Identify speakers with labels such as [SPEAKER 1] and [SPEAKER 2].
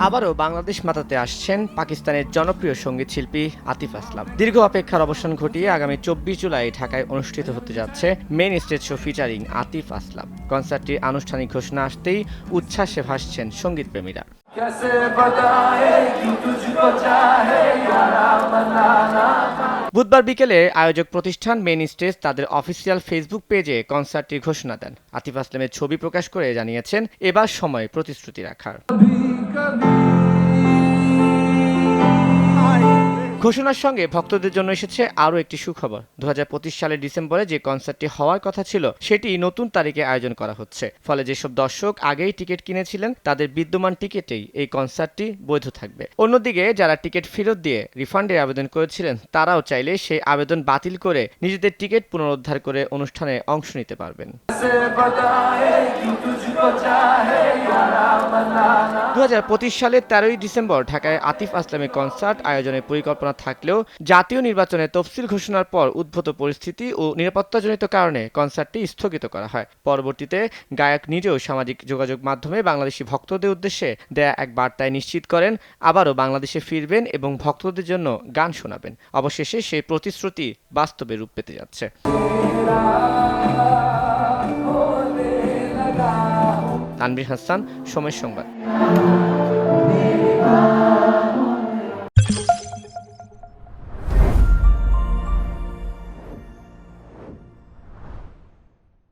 [SPEAKER 1] আবারও বাংলাদেশ মাতাতে আসছেন পাকিস্তানের জনপ্রিয় সঙ্গীত শিল্পী আতিফ আসলাম। দীর্ঘ অপেক্ষার অবসান ঘটিয়ে আগামী 24 জুলাই ঢাকায় অনুষ্ঠিত হতে যাচ্ছে main stage show featuring Atif Aslam. কনসার্টটির আনুষ্ঠানিক ঘোষণা আসতেই উচ্ছ্বাসে ভাসছেন সঙ্গীতপ্রেমীরা। বুধবার বিকেলে আয়োজক প্রতিষ্ঠান মেইন স্টেজ তাদের অফিসিয়াল ফেসবুক পেজে কনসার্টটির ঘোষণা দেন। আতিফ আসলামের ছবি প্রকাশ করে জানিয়েছেন, এবার সময় প্রতিশ্রুতি রাখার। ঘোষণার সঙ্গে ভক্তদের জন্য এসেছে আরও একটি সুখবর। 2025 সালের ডিসেম্বরে যে কনসার্টটি হওয়ার কথা ছিল সেটি নতুন তারিখে আয়োজন করা হচ্ছে। ফলে যেসব দর্শক আগেই টিকিট কিনেছিলেন তাদের বিদ্যমান টিকিটেই এই কনসার্টটি বৈধ থাকবে। অন্যদিকে যারা টিকিট ফেরত দিয়ে রিফান্ডের আবেদন করেছিলেন তারাও চাইলে সেই আবেদন বাতিল করে নিজেদের টিকিট পুনরুদ্ধার করে অনুষ্ঠানে অংশ নিতে পারবেন। 2025 সালের 13ই ডিসেম্বর ঢাকায় আতিফ আসলামের কনসার্ট আয়োজনের পরিকল্পনা থাকলেও জাতীয় নির্বাচনের তফসিল ঘোষণার পর উদ্ভূত পরিস্থিতি ও নিরাপত্তাজনিত কারণে কনসার্টটি স্থগিত করা হয়। পরবর্তীতে গায়ক নিজেও সামাজিক যোগাযোগ মাধ্যমে বাংলাদেশি ভক্তদের উদ্দেশ্যে দেয়া এক বার্তায় নিশ্চিত করেন আবারও বাংলাদেশে ফিরবেন এবং ভক্তদের জন্য গান শোনাবেন। অবশেষে সেই প্রতিশ্রুতি বাস্তবে রূপ পেতে যাচ্ছে। তানভীর হাসান, সময় সংবাদ।